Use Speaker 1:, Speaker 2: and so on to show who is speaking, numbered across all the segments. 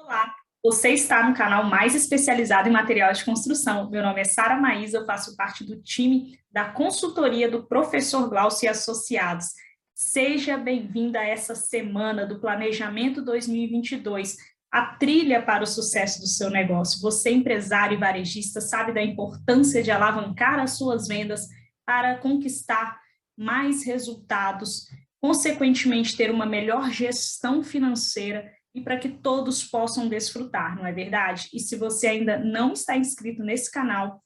Speaker 1: Olá, você está no canal mais especializado em material de construção. Meu nome é Sara Maísa, eu faço parte do time da consultoria do Professor Glaucio e Associados. Seja bem-vinda a essa semana do Planejamento 2022, a trilha para o sucesso do seu negócio. Você, empresário e varejista, sabe da importância de alavancar as suas vendas para conquistar mais resultados, consequentemente ter uma melhor gestão financeira e para que todos possam desfrutar, não é verdade? E se você ainda não está inscrito nesse canal,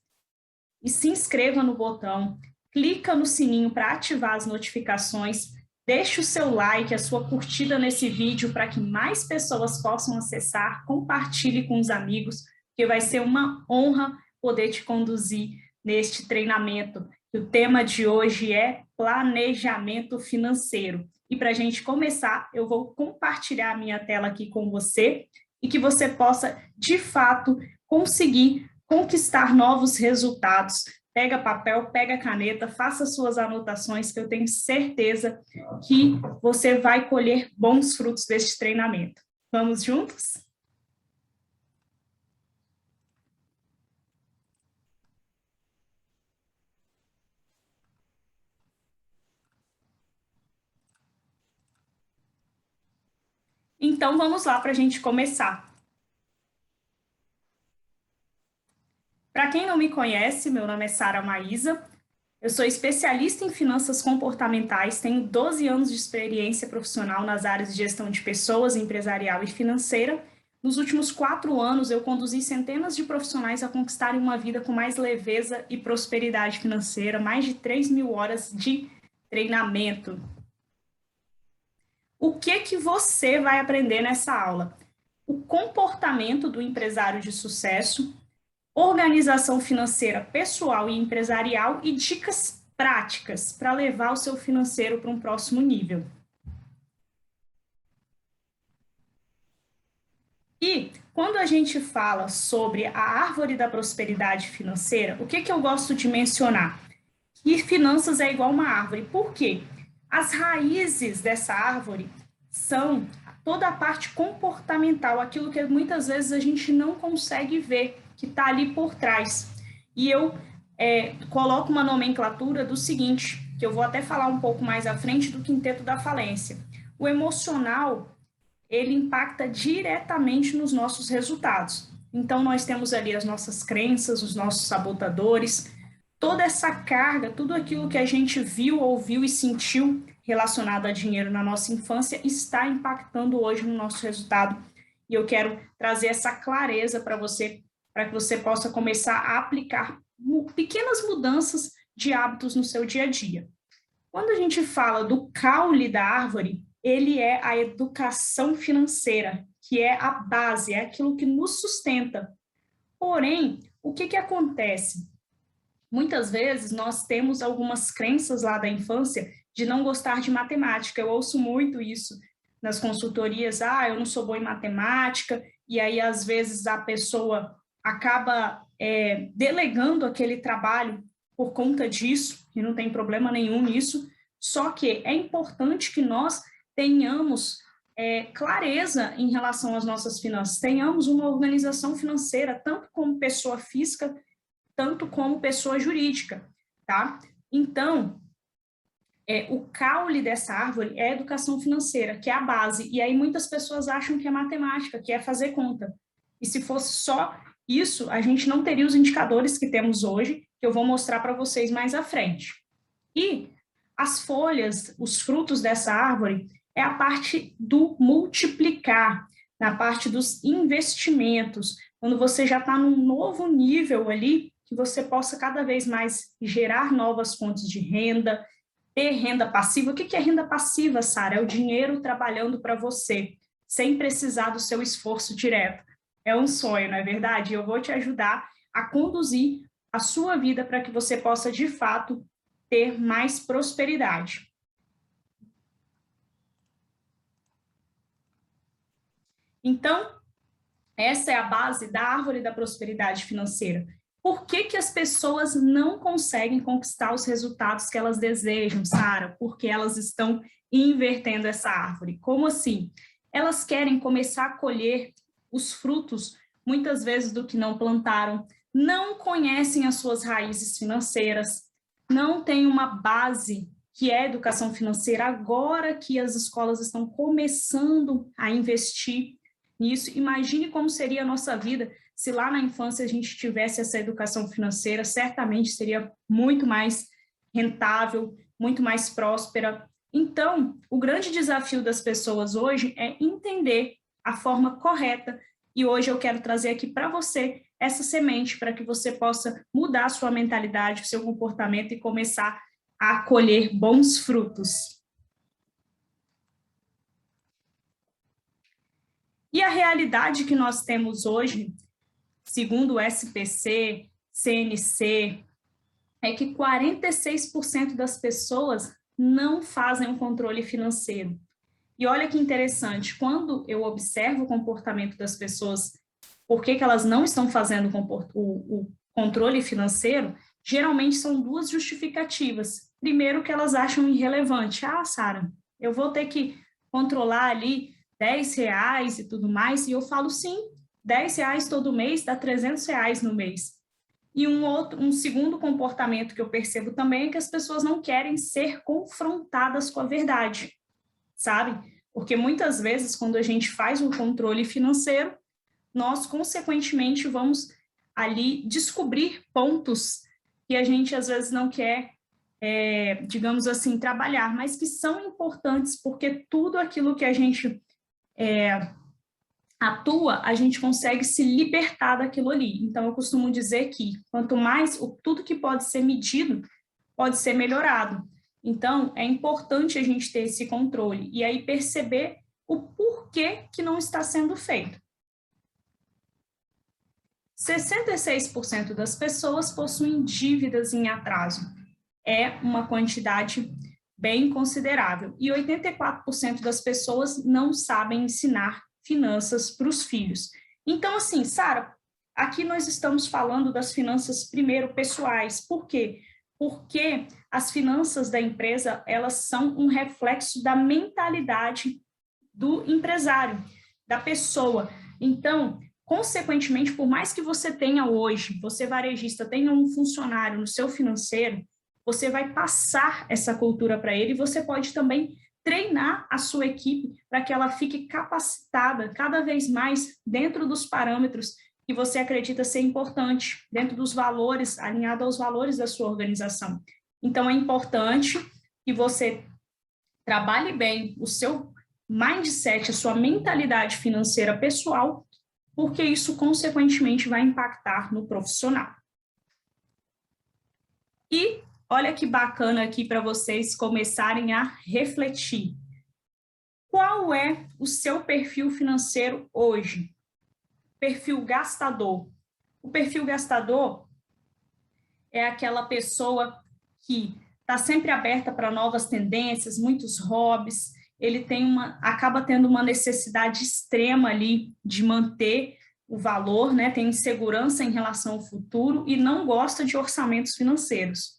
Speaker 1: se inscreva no botão, clica no sininho para ativar as notificações, deixe o seu like, a sua curtida nesse vídeo para que mais pessoas possam acessar, compartilhe com os amigos, que vai ser uma honra poder te conduzir neste treinamento. O tema de hoje é planejamento financeiro. E para a gente começar, eu vou compartilhar a minha tela aqui com você e que você possa, de fato, conseguir conquistar novos resultados. Pega papel, pega caneta, faça suas anotações, que eu tenho certeza que você vai colher bons frutos deste treinamento. Vamos juntos? Então, vamos lá para a gente começar. Para quem não me conhece, meu nome é Sara Maísa, eu sou especialista em finanças comportamentais, tenho 12 anos de experiência profissional nas áreas de gestão de pessoas, empresarial e financeira. Nos últimos 4 anos, eu conduzi centenas de profissionais a conquistarem uma vida com mais leveza e prosperidade financeira, mais de 3.000 horas de treinamento. O que você vai aprender nessa aula? O comportamento do empresário de sucesso, organização financeira pessoal e empresarial e dicas práticas para levar o seu financeiro para um próximo nível. E quando a gente fala sobre a árvore da prosperidade financeira, o que eu gosto de mencionar? Que finanças é igual uma árvore. Por quê? As raízes dessa árvore são toda a parte comportamental, aquilo que muitas vezes a gente não consegue ver, que está ali por trás. E eu coloco uma nomenclatura do seguinte, que eu vou até falar um pouco mais à frente do quinteto da falência. O emocional, ele impacta diretamente nos nossos resultados. Então, nós temos ali as nossas crenças, os nossos sabotadores, toda essa carga, tudo aquilo que a gente viu, ouviu e sentiu relacionado a dinheiro na nossa infância está impactando hoje no nosso resultado. E eu quero trazer essa clareza para você, para que você possa começar a aplicar pequenas mudanças de hábitos no seu dia a dia. Quando a gente fala do caule da árvore, ele é a educação financeira, que é a base, é aquilo que nos sustenta. Porém, o que acontece? Muitas vezes nós temos algumas crenças lá da infância de não gostar de matemática. Eu ouço muito isso nas consultorias, eu não sou boa em matemática, e aí às vezes a pessoa acaba delegando aquele trabalho por conta disso, e não tem problema nenhum nisso, só que é importante que nós tenhamos clareza em relação às nossas finanças, tenhamos uma organização financeira, tanto como pessoa física, tanto como pessoa jurídica, tá? Então, o caule dessa árvore é a educação financeira, que é a base, e aí muitas pessoas acham que é matemática, que é fazer conta. E se fosse só isso, a gente não teria os indicadores que temos hoje, que eu vou mostrar para vocês mais à frente. E as folhas, os frutos dessa árvore, é a parte do multiplicar, na parte dos investimentos, quando você já está num novo nível ali, que você possa cada vez mais gerar novas fontes de renda, ter renda passiva. O que é renda passiva, Sara? É o dinheiro trabalhando para você, sem precisar do seu esforço direto. É um sonho, não é verdade? Eu vou te ajudar a conduzir a sua vida para que você possa, de fato, ter mais prosperidade. Então, essa é a base da árvore da prosperidade financeira. Por que as pessoas não conseguem conquistar os resultados que elas desejam, Sara? Porque elas estão invertendo essa árvore. Como assim? Elas querem começar a colher os frutos, muitas vezes, do que não plantaram, não conhecem as suas raízes financeiras, não têm uma base que é a educação financeira, agora que as escolas estão começando a investir nisso. Imagine como seria a nossa vida se lá na infância a gente tivesse essa educação financeira, certamente seria muito mais rentável, muito mais próspera. Então, o grande desafio das pessoas hoje é entender a forma correta, e hoje eu quero trazer aqui para você essa semente para que você possa mudar a sua mentalidade, o seu comportamento e começar a colher bons frutos. E a realidade que nós temos hoje, segundo o SPC, CNC, é que 46% das pessoas não fazem um controle financeiro. E olha que interessante, quando eu observo o comportamento das pessoas, por que elas não estão fazendo o controle financeiro, geralmente são duas justificativas. Primeiro, que elas acham irrelevante. Ah, Sara, eu vou ter que controlar ali R$ 10 e tudo mais, e eu falo sim, R$ 10 todo mês dá R$ 300 no mês. E um segundo comportamento que eu percebo também é que as pessoas não querem ser confrontadas com a verdade, sabe? Porque muitas vezes, quando a gente faz um controle financeiro, nós, consequentemente, vamos ali descobrir pontos que a gente, às vezes, não quer, digamos assim, trabalhar, mas que são importantes, porque tudo aquilo que a gente atua, a gente consegue se libertar daquilo ali. Então, eu costumo dizer que quanto mais, tudo que pode ser medido, pode ser melhorado. Então, é importante a gente ter esse controle e aí perceber o porquê que não está sendo feito. 66% das pessoas possuem dívidas em atraso. É uma quantidade bem considerável. E 84% das pessoas não sabem ensinar finanças para os filhos. Então, assim, Sara, aqui nós estamos falando das finanças, primeiro, pessoais. Por quê? Porque as finanças da empresa, elas são um reflexo da mentalidade do empresário, da pessoa. Então, consequentemente, por mais que você tenha hoje, você varejista, tenha um funcionário no seu financeiro, você vai passar essa cultura para ele e você pode também treinar a sua equipe para que ela fique capacitada cada vez mais dentro dos parâmetros que você acredita ser importante, dentro dos valores, alinhado aos valores da sua organização. Então, é importante que você trabalhe bem o seu mindset, a sua mentalidade financeira pessoal, porque isso, consequentemente, vai impactar no profissional. E olha que bacana aqui para vocês começarem a refletir. Qual é o seu perfil financeiro hoje? Perfil gastador. O perfil gastador é aquela pessoa que está sempre aberta para novas tendências, muitos hobbies, ele acaba tendo uma necessidade extrema ali de manter o valor, né? Tem insegurança em relação ao futuro e não gosta de orçamentos financeiros.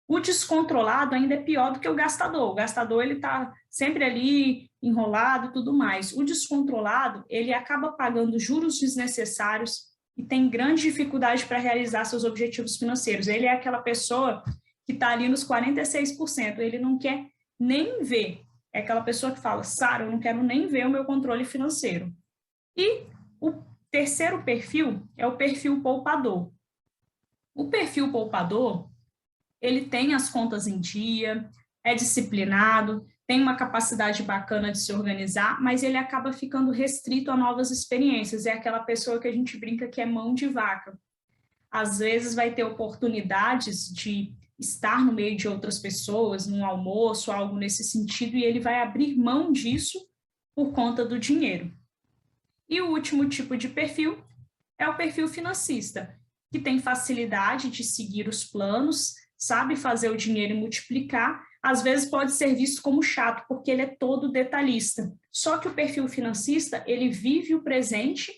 Speaker 1: O descontrolado ainda é pior do que o gastador. O gastador, ele está sempre ali enrolado e tudo mais. O descontrolado, ele acaba pagando juros desnecessários e tem grande dificuldade para realizar seus objetivos financeiros. Ele é aquela pessoa que está ali nos 46%, ele não quer nem ver. É aquela pessoa que fala, Sara, eu não quero nem ver o meu controle financeiro. E o terceiro perfil é o perfil poupador. O perfil poupador, ele tem as contas em dia, é disciplinado, tem uma capacidade bacana de se organizar, mas ele acaba ficando restrito a novas experiências. É aquela pessoa que a gente brinca que é mão de vaca. Às vezes vai ter oportunidades de estar no meio de outras pessoas, num almoço, algo nesse sentido, e ele vai abrir mão disso por conta do dinheiro. E o último tipo de perfil é o perfil financista, que tem facilidade de seguir os planos, sabe fazer o dinheiro multiplicar, às vezes pode ser visto como chato, porque ele é todo detalhista. Só que o perfil financista, ele vive o presente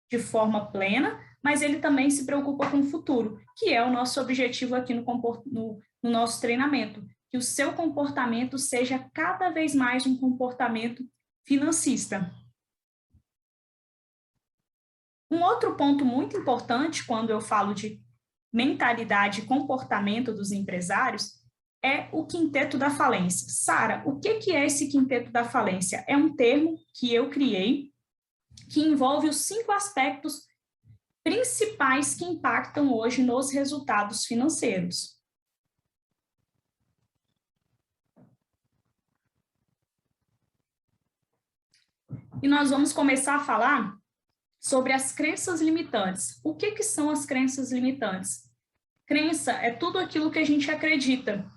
Speaker 1: de forma plena, mas ele também se preocupa com o futuro, que é o nosso objetivo aqui no nosso treinamento, que o seu comportamento seja cada vez mais um comportamento financista. Um outro ponto muito importante quando eu falo de mentalidade e comportamento dos empresários é o quinteto da falência. Sara, o que é esse quinteto da falência? É um termo que eu criei que envolve os 5 aspectos principais que impactam hoje nos resultados financeiros. E nós vamos começar a falar sobre as crenças limitantes. O que são as crenças limitantes? Crença é tudo aquilo que a gente acredita.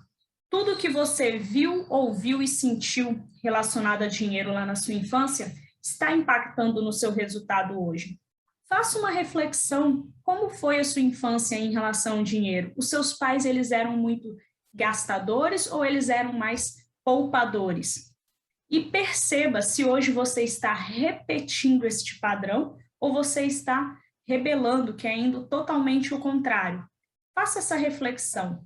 Speaker 1: Tudo que você viu, ouviu e sentiu relacionado a dinheiro lá na sua infância está impactando no seu resultado hoje. Faça uma reflexão, como foi a sua infância em relação ao dinheiro? Os seus pais, eles eram muito gastadores ou eles eram mais poupadores? E perceba se hoje você está repetindo este padrão ou você está rebelando, que é indo totalmente o contrário. Faça essa reflexão.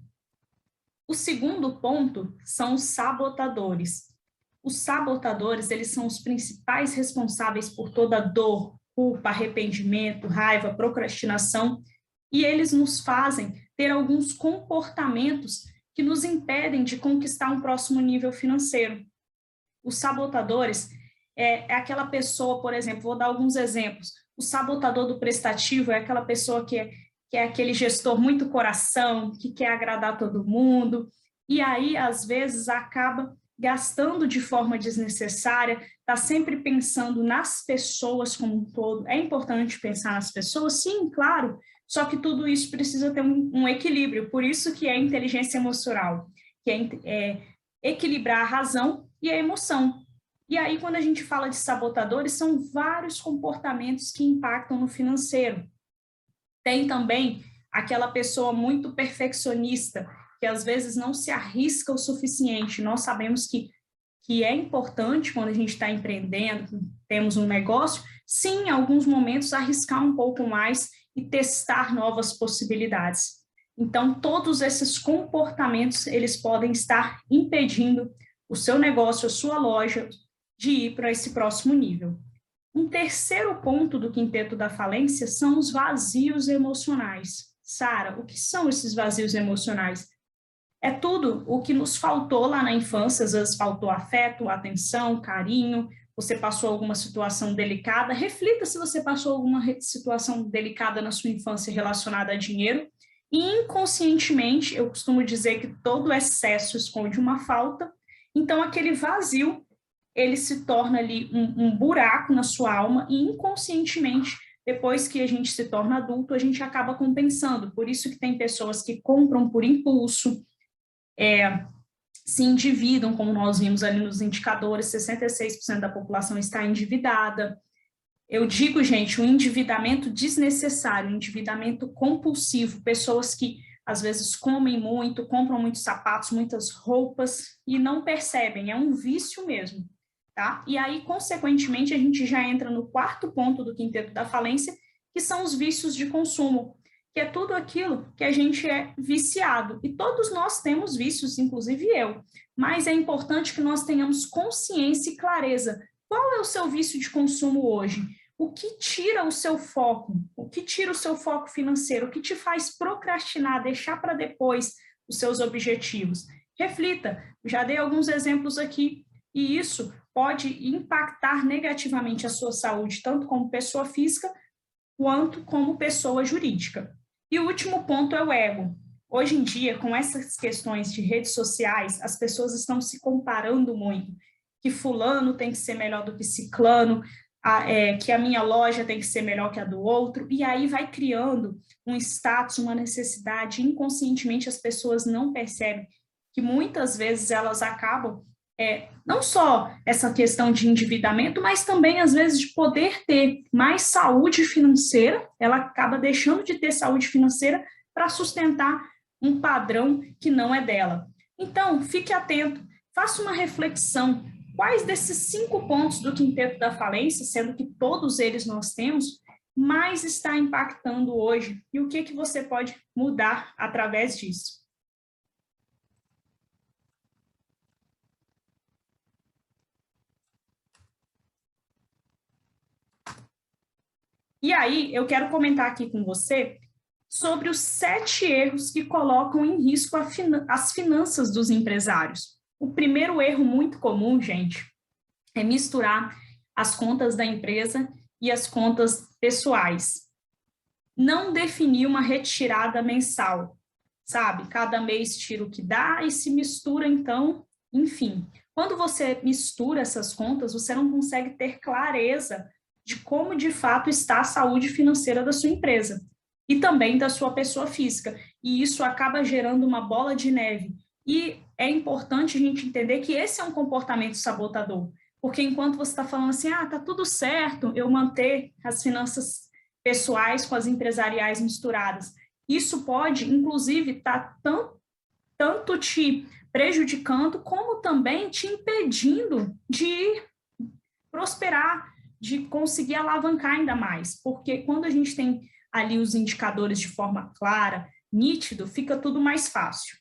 Speaker 1: O segundo ponto são os sabotadores. Os sabotadores, eles são os principais responsáveis por toda dor, culpa, arrependimento, raiva, procrastinação, e eles nos fazem ter alguns comportamentos que nos impedem de conquistar um próximo nível financeiro. Os sabotadores é aquela pessoa, por exemplo, vou dar alguns exemplos. O sabotador do prestativo é aquela pessoa que é aquele gestor muito coração, que quer agradar todo mundo, e aí, às vezes, acaba gastando de forma desnecessária, está sempre pensando nas pessoas como um todo. É importante pensar nas pessoas, sim, claro, só que tudo isso precisa ter um equilíbrio, por isso que é inteligência emocional, que é equilibrar a razão e a emoção. E aí, quando a gente fala de sabotadores, são vários comportamentos que impactam no financeiro. Tem também aquela pessoa muito perfeccionista, que às vezes não se arrisca o suficiente. Nós sabemos que é importante quando a gente está empreendendo, temos um negócio, sim, em alguns momentos arriscar um pouco mais e testar novas possibilidades. Então, todos esses comportamentos, eles podem estar impedindo o seu negócio, a sua loja, de ir para esse próximo nível. Um terceiro ponto do quinteto da falência são os vazios emocionais. Sara, o que são esses vazios emocionais? É tudo o que nos faltou lá na infância, às vezes faltou afeto, atenção, carinho, você passou alguma situação delicada. Reflita se você passou alguma situação delicada na sua infância relacionada a dinheiro. E inconscientemente, eu costumo dizer que todo excesso esconde uma falta, então aquele vazio ele se torna ali um buraco na sua alma e inconscientemente, depois que a gente se torna adulto, a gente acaba compensando. Por isso que tem pessoas que compram por impulso, se endividam, como nós vimos ali nos indicadores, 66% da população está endividada. Eu digo, gente, um endividamento desnecessário, um endividamento compulsivo, pessoas que às vezes comem muito, compram muitos sapatos, muitas roupas e não percebem, é um vício mesmo. Tá? E aí, consequentemente, a gente já entra no quarto ponto do quinteto da falência, que são os vícios de consumo, que é tudo aquilo que a gente é viciado. E todos nós temos vícios, inclusive eu. Mas é importante que nós tenhamos consciência e clareza. Qual é o seu vício de consumo hoje? O que tira o seu foco? O que tira o seu foco financeiro? O que te faz procrastinar, deixar para depois os seus objetivos? Reflita, já dei alguns exemplos aqui, e isso pode impactar negativamente a sua saúde, tanto como pessoa física, quanto como pessoa jurídica. E o último ponto é o ego. Hoje em dia, com essas questões de redes sociais, as pessoas estão se comparando muito, que fulano tem que ser melhor do que ciclano, que a minha loja tem que ser melhor que a do outro, e aí vai criando um status, uma necessidade, inconscientemente as pessoas não percebem que muitas vezes elas acabam não só essa questão de endividamento, mas também, às vezes, de poder ter mais saúde financeira, ela acaba deixando de ter saúde financeira para sustentar um padrão que não é dela. Então, fique atento, faça uma reflexão. Quais desses 5 pontos do quinteto da falência, sendo que todos eles nós temos, mais está impactando hoje? E o que você pode mudar através disso? E aí, eu quero comentar aqui com você sobre os 7 erros que colocam em risco as finanças dos empresários. O primeiro erro muito comum, gente, é misturar as contas da empresa e as contas pessoais. Não definir uma retirada mensal, sabe? Cada mês tira o que dá e se mistura, então, enfim. Quando você mistura essas contas, você não consegue ter clareza de como de fato está a saúde financeira da sua empresa e também da sua pessoa física. E isso acaba gerando uma bola de neve. E é importante a gente entender que esse é um comportamento sabotador, porque enquanto você está falando assim, tá tudo certo, eu manter as finanças pessoais com as empresariais misturadas, isso pode, inclusive, estar tanto te prejudicando, como também te impedindo de prosperar, de conseguir alavancar ainda mais. Porque quando a gente tem ali os indicadores de forma clara, nítido, fica tudo mais fácil.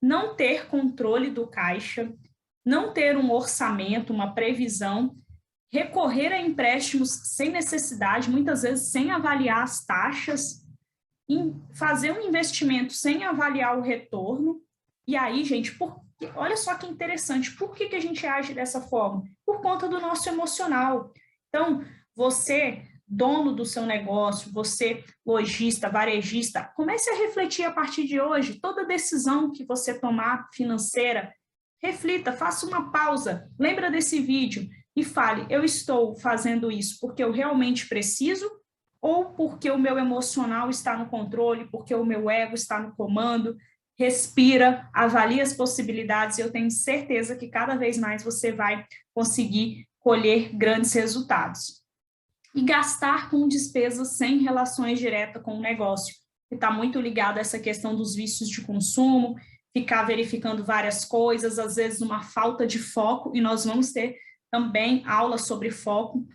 Speaker 1: Não ter controle do caixa, não ter um orçamento, uma previsão, recorrer a empréstimos sem necessidade, muitas vezes sem avaliar as taxas, fazer um investimento sem avaliar o retorno. E aí, gente, olha só que interessante, por que a gente age dessa forma? Por conta do nosso emocional. Então, você, dono do seu negócio, você, lojista, varejista, comece a refletir a partir de hoje, toda decisão que você tomar financeira, reflita, faça uma pausa, lembra desse vídeo e fale, eu estou fazendo isso porque eu realmente preciso ou porque o meu emocional está no controle, porque o meu ego está no comando. Respira, avalie as possibilidades, e eu tenho certeza que cada vez mais você vai conseguir colher grandes resultados. E gastar com despesas sem relações diretas com o negócio, que está muito ligado a essa questão dos vícios de consumo, ficar verificando várias coisas, às vezes uma falta de foco, e nós vamos ter também aula sobre foco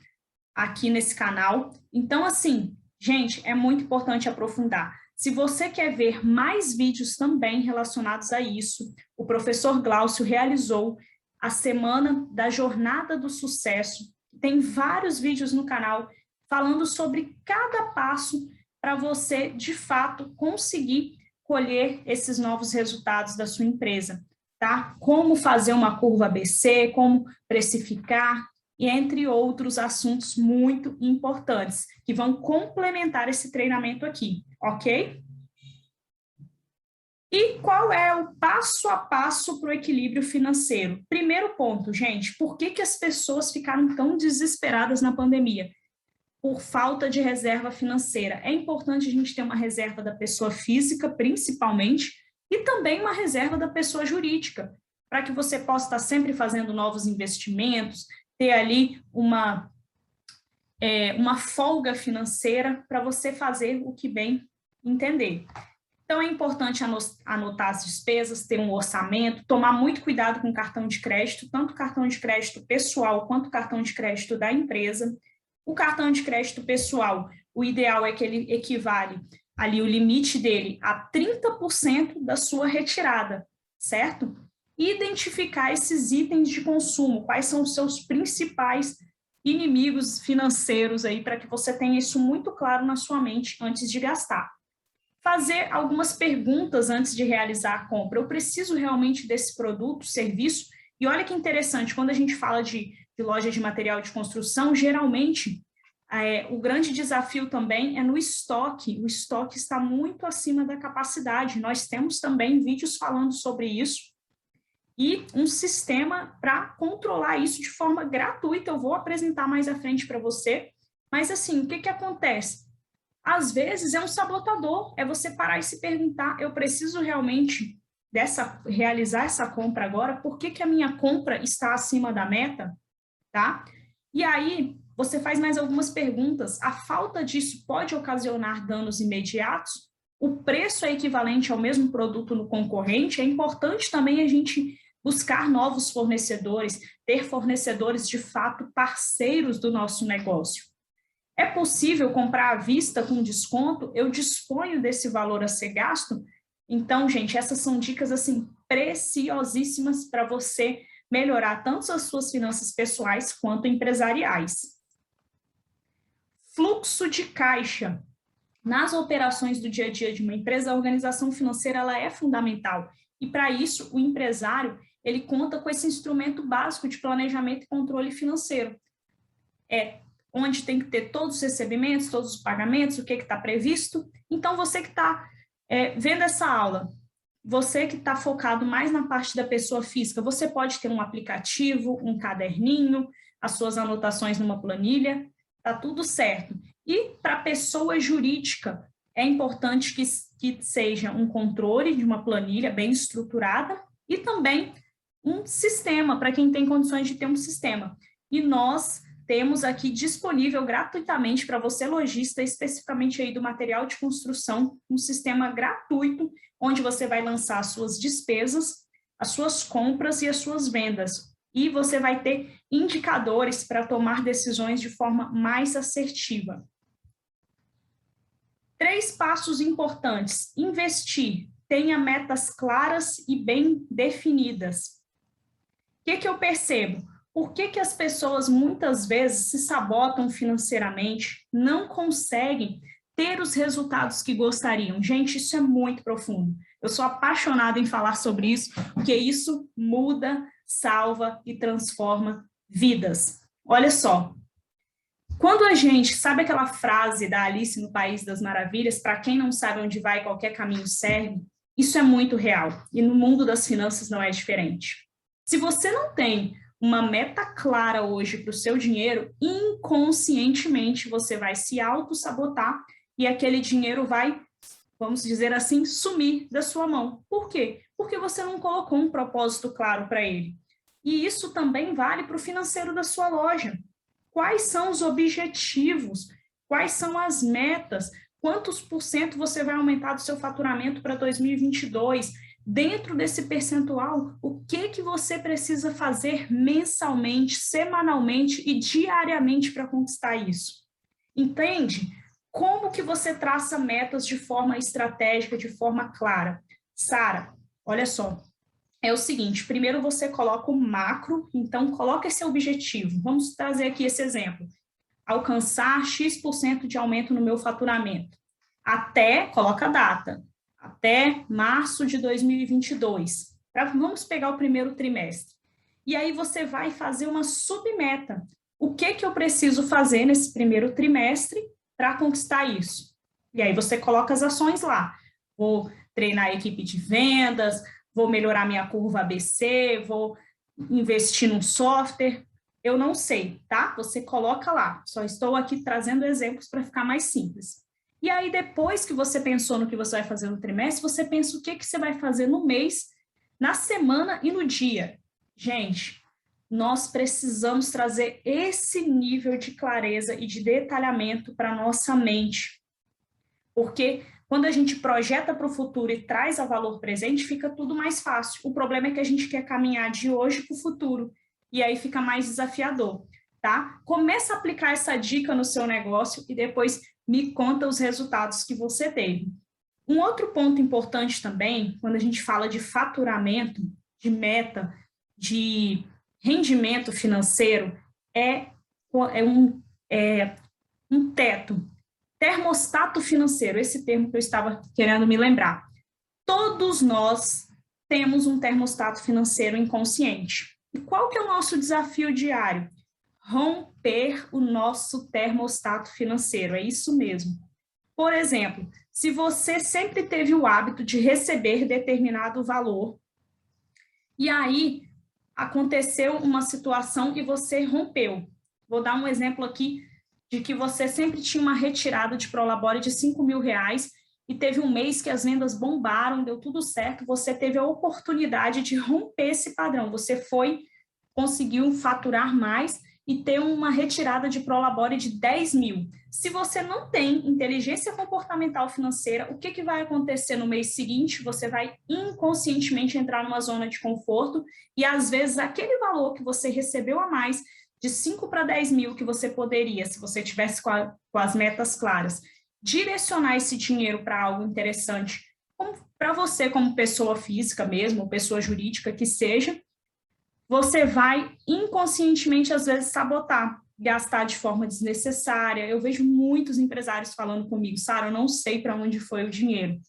Speaker 1: aqui nesse canal. Então, assim, gente, é muito importante aprofundar. Se você quer ver mais vídeos também relacionados a isso, o professor Glaucio realizou a Semana da Jornada do Sucesso. Tem vários vídeos no canal falando sobre cada passo para você, de fato, conseguir colher esses novos resultados da sua empresa, tá? Como fazer uma curva ABC, como precificar, e entre outros assuntos muito importantes, que vão complementar esse treinamento aqui, ok? E qual é o passo a passo para o equilíbrio financeiro? Primeiro ponto, gente, por que as pessoas ficaram tão desesperadas na pandemia? Por falta de reserva financeira. É importante a gente ter uma reserva da pessoa física, principalmente, e também uma reserva da pessoa jurídica, para que você possa estar sempre fazendo novos investimentos, ter ali uma folga financeira para você fazer o que bem entender. Então, é importante anotar as despesas, ter um orçamento, tomar muito cuidado com o cartão de crédito, tanto o cartão de crédito pessoal quanto o cartão de crédito da empresa. O cartão de crédito pessoal, o ideal é que ele equivale ali o limite dele a 30% da sua retirada, certo? E identificar esses itens de consumo, quais são os seus principais inimigos financeiros aí, para que você tenha isso muito claro na sua mente antes de gastar. Fazer algumas perguntas antes de realizar a compra. Eu preciso realmente desse produto, serviço? E olha que interessante, quando a gente fala de loja de material de construção, geralmente o grande desafio também é no estoque. O estoque está muito acima da capacidade. Nós temos também vídeos falando sobre isso e um sistema para controlar isso de forma gratuita. Eu vou apresentar mais à frente para você. Mas, assim, o que acontece? Às vezes é um sabotador, é você parar e se perguntar, eu preciso realmente realizar essa compra agora? Por que a minha compra está acima da meta? Tá? E aí, você faz mais algumas perguntas. A falta disso pode ocasionar danos imediatos? O preço é equivalente ao mesmo produto no concorrente? É importante também a gente buscar novos fornecedores, ter fornecedores de fato parceiros do nosso negócio. É possível comprar à vista com desconto? Eu disponho desse valor a ser gasto? Então, gente, essas são dicas assim preciosíssimas para você melhorar tanto as suas finanças pessoais quanto empresariais. Fluxo de caixa. Nas operações do dia a dia de uma empresa, a organização financeira ela é fundamental. E, para isso, o empresário ele conta com esse instrumento básico de planejamento e controle financeiro. Onde tem que ter todos os recebimentos, todos os pagamentos, o que está previsto. Então, você que está vendo essa aula, você que está focado mais na parte da pessoa física, você pode ter um aplicativo, um caderninho, as suas anotações numa planilha, está tudo certo. E para a pessoa jurídica, é importante que seja um controle de uma planilha bem estruturada e também um sistema, para quem tem condições de ter um sistema. E nós temos aqui disponível gratuitamente para você, lojista, especificamente aí do material de construção, um sistema gratuito, onde você vai lançar as suas despesas, as suas compras e as suas vendas. E você vai ter indicadores para tomar decisões de forma mais assertiva. 3 passos importantes. Investir. Tenha metas claras e bem definidas. O que eu percebo? Por que as pessoas muitas vezes se sabotam financeiramente, não conseguem ter os resultados que gostariam? Gente, isso é muito profundo. Eu sou apaixonada em falar sobre isso, porque isso muda, salva e transforma vidas. Olha só, quando a gente, sabe aquela frase da Alice no País das Maravilhas, para quem não sabe onde vai, qualquer caminho serve, isso é muito real, e no mundo das finanças não é diferente. Se você não tem uma meta clara hoje para o seu dinheiro, inconscientemente você vai se auto-sabotar e aquele dinheiro vai, vamos dizer assim, sumir da sua mão. Por quê? Porque você não colocou um propósito claro para ele. E isso também vale para o financeiro da sua loja. Quais são os objetivos? Quais são as metas? Quantos por cento você vai aumentar do seu faturamento para 2022? Dentro desse percentual, o que você precisa fazer mensalmente, semanalmente e diariamente para conquistar isso? Entende? Como que você traça metas de forma estratégica, de forma clara? Sara, olha só, é o seguinte, primeiro você coloca o macro, então coloca esse objetivo. Vamos trazer aqui esse exemplo. Alcançar X% de aumento no meu faturamento. Coloca a data, até março de 2022. Vamos pegar o primeiro trimestre. E aí você vai fazer uma submeta. O que eu preciso fazer nesse primeiro trimestre para conquistar isso? E aí você coloca as ações lá. Vou treinar a equipe de vendas, vou melhorar minha curva ABC, vou investir num software. Eu não sei, tá? Você coloca lá. Só estou aqui trazendo exemplos para ficar mais simples. E aí, depois que você pensou no que você vai fazer no trimestre, você pensa o que você vai fazer no mês, na semana e no dia. Gente, nós precisamos trazer esse nível de clareza e de detalhamento para a nossa mente. Porque quando a gente projeta para o futuro e traz a valor presente, fica tudo mais fácil. O problema é que a gente quer caminhar de hoje para o futuro. E aí fica mais desafiador, tá? Começa a aplicar essa dica no seu negócio e depois me conta os resultados que você teve. Um outro ponto importante também, quando a gente fala de faturamento, de meta, de rendimento financeiro, é um teto. Termostato financeiro, esse termo que eu estava querendo me lembrar. Todos nós temos um termostato financeiro inconsciente. E qual que é o nosso desafio diário? Romper o nosso termostato financeiro, é isso mesmo. Por exemplo, se você sempre teve o hábito de receber determinado valor, e aí aconteceu uma situação e você rompeu. Vou dar um exemplo aqui de que você sempre tinha uma retirada de Prolabore de R$5.000 e teve um mês que as vendas bombaram, deu tudo certo, você teve a oportunidade de romper esse padrão, você conseguiu faturar mais e ter uma retirada de Prolabore de 10 mil. Se você não tem inteligência comportamental financeira, o que vai acontecer no mês seguinte? Você vai inconscientemente entrar numa zona de conforto e, às vezes, aquele valor que você recebeu a mais, de 5 para 10 mil, que você poderia, se você tivesse com as metas claras, direcionar esse dinheiro para algo interessante, para você como pessoa física mesmo, ou pessoa jurídica que seja, você vai inconscientemente, às vezes, sabotar. gastar de forma desnecessária. Eu vejo muitos empresários falando comigo, Sara, eu não sei para onde foi o dinheiro.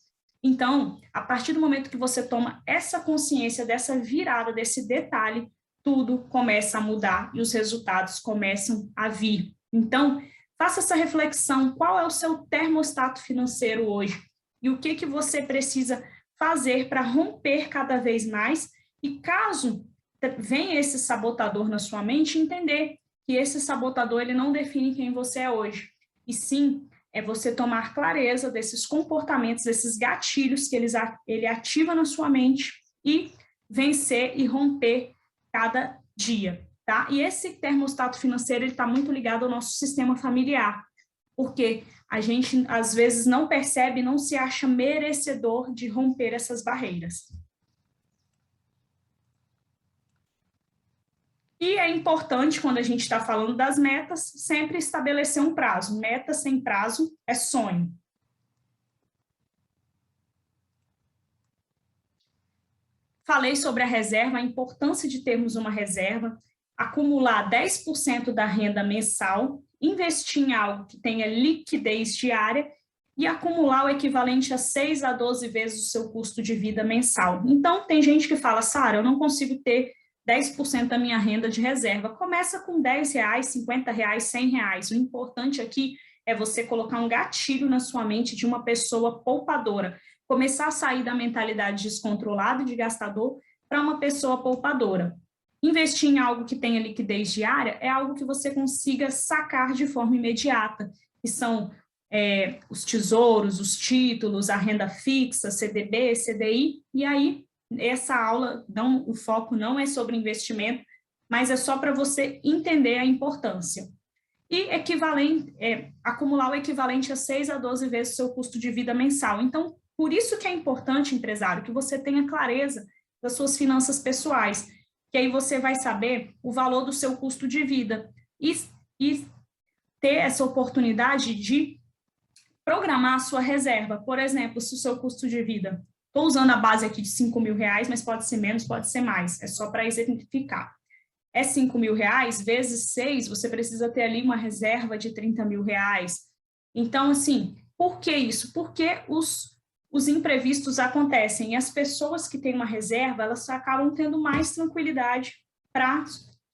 Speaker 1: Então, a partir do momento que você toma essa consciência, dessa virada, desse detalhe, tudo começa a mudar e os resultados começam a vir. Então, faça essa reflexão, qual é o seu termostato financeiro hoje? E o que você precisa fazer para romper cada vez mais? E caso venha esse sabotador na sua mente, entender que esse sabotador ele não define quem você é hoje. E sim, é você tomar clareza desses comportamentos, desses gatilhos que ele ativa na sua mente e vencer e romper cada dia, tá? E esse termostato financeiro, ele está muito ligado ao nosso sistema familiar, porque a gente, às vezes, não percebe, não se acha merecedor de romper essas barreiras. E é importante, quando a gente está falando das metas, sempre estabelecer um prazo. Meta sem prazo é sonho. Falei sobre a reserva, a importância de termos uma reserva, acumular 10% da renda mensal, investir em algo que tenha liquidez diária e acumular o equivalente a 6 a 12 vezes o seu custo de vida mensal. Então, tem gente que fala, Sara, eu não consigo ter 10% da minha renda de reserva. Começa com R$10, R$50, R$100. O importante aqui é você colocar um gatilho na sua mente de uma pessoa poupadora. Começar a sair da mentalidade descontrolada de gastador para uma pessoa poupadora. Investir em algo que tenha liquidez diária é algo que você consiga sacar de forma imediata, que são os tesouros, os títulos, a renda fixa, CDB, CDI, e aí essa aula, o foco não é sobre investimento, mas é só para você entender a importância. E acumular o equivalente a 6 a 12 vezes o seu custo de vida mensal. Então, por isso que é importante, empresário, que você tenha clareza das suas finanças pessoais, que aí você vai saber o valor do seu custo de vida e ter essa oportunidade de programar a sua reserva. Por exemplo, se o seu custo de vida, estou usando a base aqui de R$5.000, mas pode ser menos, pode ser mais, é só para exemplificar. É R$5.000, vezes 6, você precisa ter ali uma reserva de R$30.000. Então, assim, por que isso? Porque os imprevistos acontecem e as pessoas que têm uma reserva, elas acabam tendo mais tranquilidade para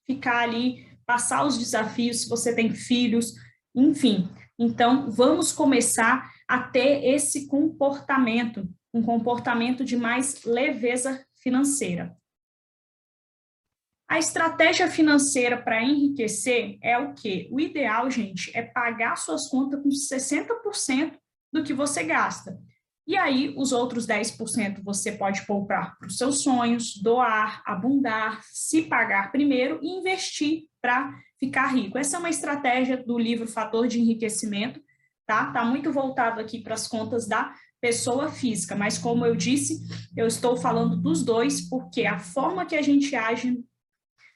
Speaker 1: ficar ali, passar os desafios, se você tem filhos, enfim. Então, vamos começar a ter esse comportamento, um comportamento de mais leveza financeira. A estratégia financeira para enriquecer é o quê? O ideal, gente, é pagar suas contas com 60% do que você gasta. E aí, os outros 10% você pode poupar para os seus sonhos, doar, abundar, se pagar primeiro e investir para ficar rico. Essa é uma estratégia do livro Fator de Enriquecimento, tá? Tá muito voltado aqui para as contas da pessoa física, mas como eu disse, eu estou falando dos dois, porque a forma que a gente age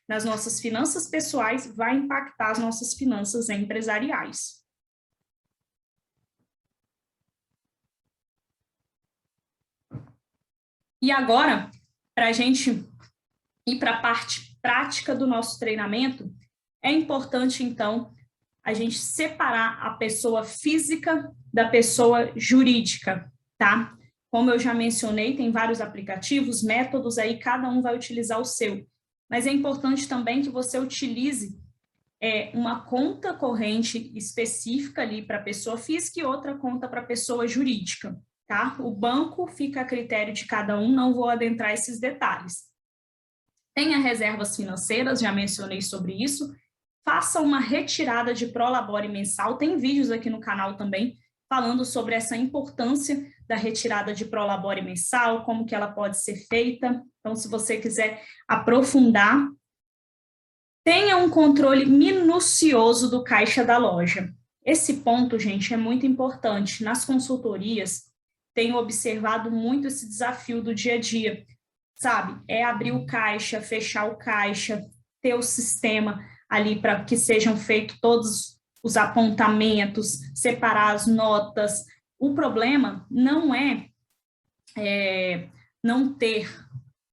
Speaker 1: nas nossas finanças pessoais vai impactar as nossas finanças empresariais. E agora, para a gente ir para a parte prática do nosso treinamento, é importante, então, a gente separar a pessoa física da pessoa jurídica, tá? Como eu já mencionei, tem vários aplicativos, métodos aí, cada um vai utilizar o seu. Mas é importante também que você utilize uma conta corrente específica ali para a pessoa física e outra conta para a pessoa jurídica, tá? O banco fica a critério de cada um, não vou adentrar esses detalhes. Tenha reservas financeiras, já mencionei sobre isso. Faça uma retirada de Prolabore mensal, tem vídeos aqui no canal também falando sobre essa importância da retirada de Prolabore mensal, como que ela pode ser feita. Então, se você quiser aprofundar, tenha um controle minucioso do caixa da loja. Esse ponto, gente, é muito importante. Nas consultorias, tenho observado muito esse desafio do dia a dia, sabe? É abrir o caixa, fechar o caixa, ter o sistema ali para que sejam feitos todos os apontamentos, separar as notas. O problema não é não ter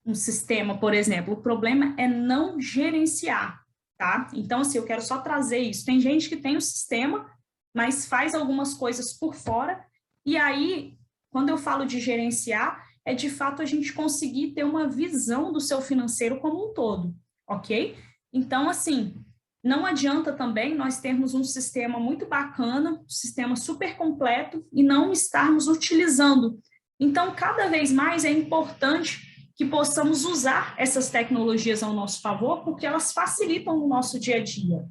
Speaker 1: um sistema, por exemplo, o problema é não gerenciar, tá? Então, assim, eu quero só trazer isso. Tem gente que tem o sistema, mas faz algumas coisas por fora, e aí, quando eu falo de gerenciar, é de fato a gente conseguir ter uma visão do seu financeiro como um todo, ok? Então, assim, não adianta também nós termos um sistema muito bacana, um sistema super completo, e não estarmos utilizando. Então, cada vez mais é importante que possamos usar essas tecnologias ao nosso favor, porque elas facilitam o nosso dia a dia.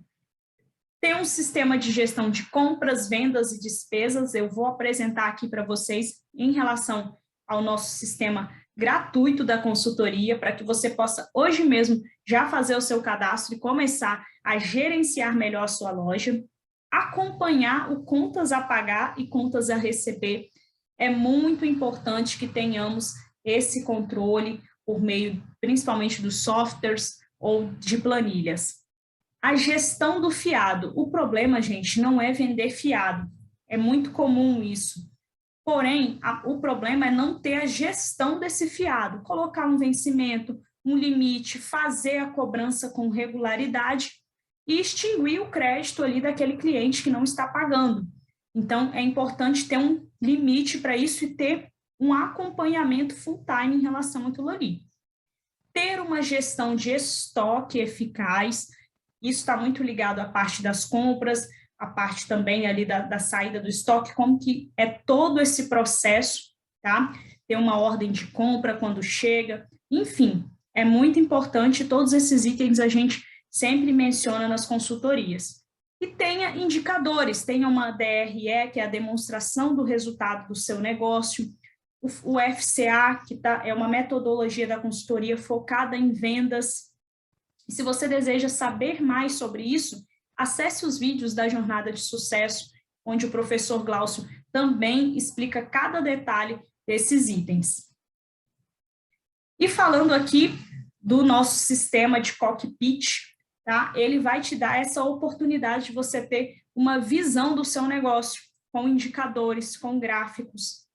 Speaker 1: Tem um sistema de gestão de compras, vendas e despesas, eu vou apresentar aqui para vocês em relação ao nosso sistema gratuito da consultoria, para que você possa hoje mesmo já fazer o seu cadastro e começar a gerenciar melhor a sua loja, acompanhar o contas a pagar e contas a receber. É muito importante que tenhamos esse controle por meio, principalmente dos softwares ou de planilhas. A gestão do fiado. O problema, gente, não é vender fiado. É muito comum isso. Porém, o problema é não ter a gestão desse fiado. Colocar um vencimento, um limite, fazer a cobrança com regularidade e extinguir o crédito ali daquele cliente que não está pagando. Então, é importante ter um limite para isso e ter um acompanhamento full time em relação àquilo ali. Ter uma gestão de estoque eficaz, isso está muito ligado à parte das compras, a parte também ali da saída do estoque, como que é todo esse processo, tá? Ter uma ordem de compra quando chega, enfim, é muito importante, todos esses itens a gente sempre menciona nas consultorias. E tenha indicadores, tenha uma DRE, que é a demonstração do resultado do seu negócio, o FCA, que é uma metodologia da consultoria focada em vendas. E se você deseja saber mais sobre isso, acesse os vídeos da Jornada de Sucesso, onde o professor Glaucio também explica cada detalhe desses itens. E falando aqui do nosso sistema de cockpit, tá? Ele vai te dar essa oportunidade de você ter uma visão do seu negócio, com indicadores, com gráficos.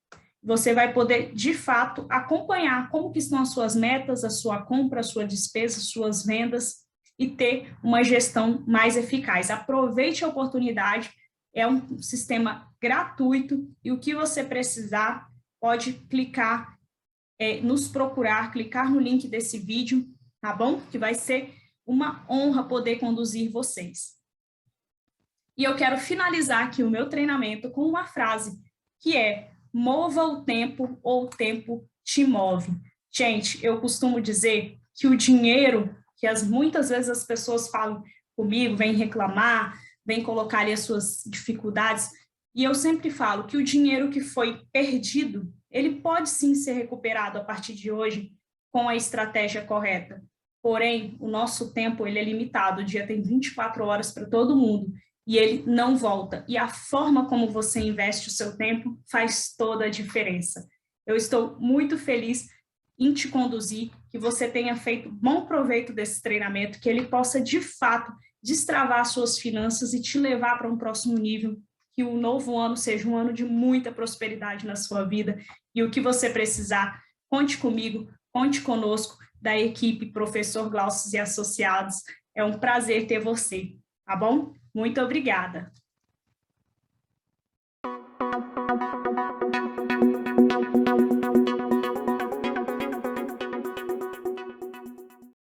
Speaker 1: Você vai poder, de fato, acompanhar como que estão as suas metas, a sua compra, a sua despesa, suas vendas, e ter uma gestão mais eficaz. Aproveite a oportunidade, é um sistema gratuito, e o que você precisar, pode clicar, nos procurar, clicar no link desse vídeo, tá bom? Que vai ser uma honra poder conduzir vocês. E eu quero finalizar aqui o meu treinamento com uma frase, que é: mova o tempo ou o tempo te move. Gente, eu costumo dizer que o dinheiro, que muitas vezes as pessoas falam comigo, vêm reclamar, vêm colocar ali as suas dificuldades, e eu sempre falo que o dinheiro que foi perdido, ele pode sim ser recuperado a partir de hoje com a estratégia correta. Porém, o nosso tempo ele é limitado, o dia tem 24 horas para todo mundo, e ele não volta. E a forma como você investe o seu tempo faz toda a diferença. Eu estou muito feliz em te conduzir, que você tenha feito bom proveito desse treinamento, que ele possa, de fato, destravar suas finanças e te levar para um próximo nível, que o novo ano seja um ano de muita prosperidade na sua vida. E o que você precisar, conte comigo, conte conosco, da equipe Professor Glaucio e Associados. É um prazer ter você, tá bom? Muito obrigada.